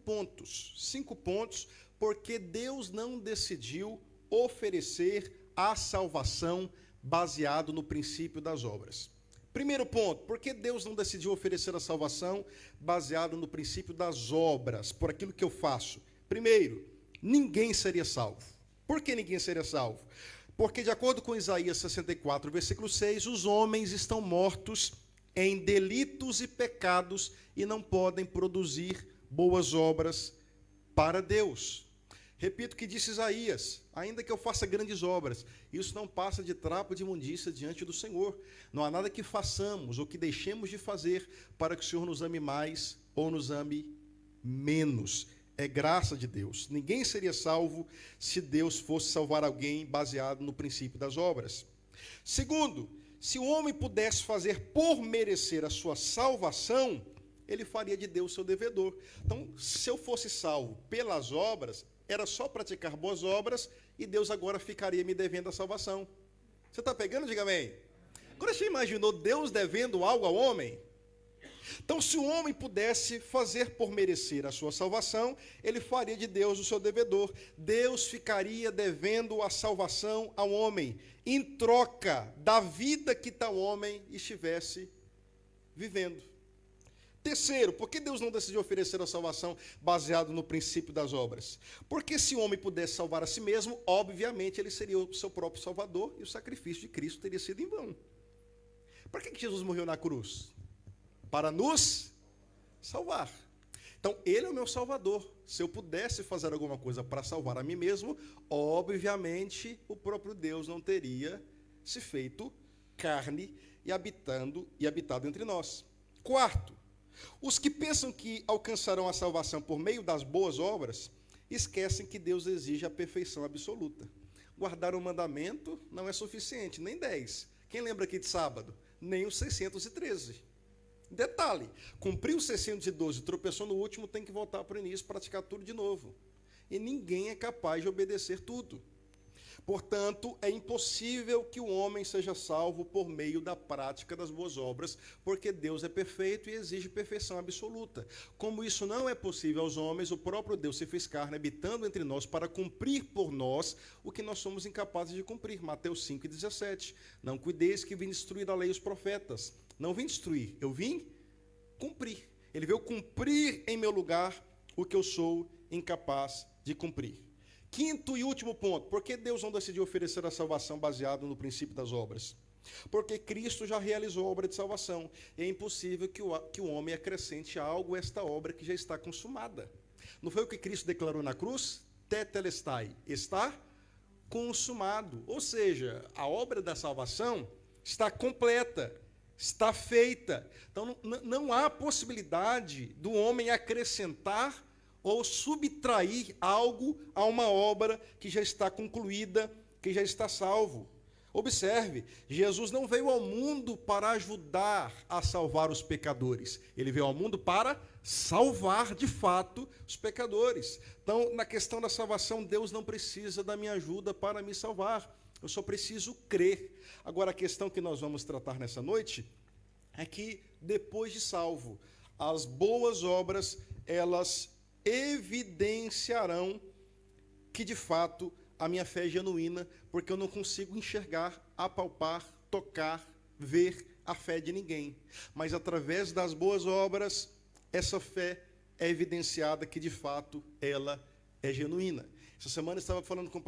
pontos. 5 pontos, porque Deus não decidiu oferecer a salvação baseado no princípio das obras. Primeiro ponto, por que Deus não decidiu oferecer a salvação baseado no princípio das obras, por aquilo que eu faço? Primeiro, ninguém seria salvo. Por que ninguém seria salvo? Porque, de acordo com Isaías 64, versículo 6, os homens estão mortos em delitos e pecados e não podem produzir boas obras para Deus. Repito o que disse Isaías: ainda que eu faça grandes obras, isso não passa de trapo de imundícia diante do Senhor. Não há nada que façamos ou que deixemos de fazer para que o Senhor nos ame mais ou nos ame menos. É graça de Deus. Ninguém seria salvo se Deus fosse salvar alguém baseado no princípio das obras. Segundo, se o homem pudesse fazer por merecer a sua salvação, ele faria de Deus seu devedor. Então, se eu fosse salvo pelas obras, era só praticar boas obras e Deus agora ficaria me devendo a salvação. Você está pegando? Diga amém. Agora você imaginou Deus devendo algo ao homem? Então, se o homem pudesse fazer por merecer a sua salvação, ele faria de Deus o seu devedor. Deus ficaria devendo a salvação ao homem, em troca da vida que tal homem estivesse vivendo. Terceiro, por que Deus não decidiu oferecer a salvação baseado no princípio das obras? Porque se o homem pudesse salvar a si mesmo, obviamente ele seria o seu próprio salvador e o sacrifício de Cristo teria sido em vão. Por que Jesus morreu na cruz? Para nos salvar. Então, ele é o meu salvador. Se eu pudesse fazer alguma coisa para salvar a mim mesmo, obviamente o próprio Deus não teria se feito carne e habitado entre nós. Quarto, os que pensam que alcançarão a salvação por meio das boas obras, esquecem que Deus exige a perfeição absoluta. Guardar o mandamento não é suficiente, nem 10. Quem lembra aqui de sábado? Nem os 613. Detalhe, cumpriu os 612, tropeçou no último, tem que voltar para o início, praticar tudo de novo. E ninguém é capaz de obedecer tudo. Portanto, é impossível que o homem seja salvo por meio da prática das boas obras, porque Deus é perfeito e exige perfeição absoluta. Como isso não é possível aos homens, o próprio Deus se fez carne, habitando entre nós, para cumprir por nós o que nós somos incapazes de cumprir. Mateus 5,17. Não cuideis que vim destruir a lei e os profetas. Não vim destruir, eu vim cumprir. Ele veio cumprir em meu lugar o que eu sou incapaz de cumprir. Quinto e último ponto, por que Deus não decidiu oferecer a salvação baseado no princípio das obras? Porque Cristo já realizou a obra de salvação. É impossível que o homem acrescente algo a esta obra que já está consumada. Não foi o que Cristo declarou na cruz? Tetelestai, está consumado. Ou seja, a obra da salvação está completa, está feita. Então não há possibilidade do homem acrescentar ou subtrair algo a uma obra que já está concluída, que já está salvo. Observe, Jesus não veio ao mundo para ajudar a salvar os pecadores. Ele veio ao mundo para salvar, de fato, os pecadores. Então, na questão da salvação, Deus não precisa da minha ajuda para me salvar. Eu só preciso crer. Agora, a questão que nós vamos tratar nessa noite é que, depois de salvo, as boas obras, elas evidenciarão que, de fato, a minha fé é genuína, porque eu não consigo enxergar, apalpar, tocar, ver a fé de ninguém. Mas, através das boas obras, essa fé é evidenciada que, de fato, ela é genuína. Essa semana eu estava falando com o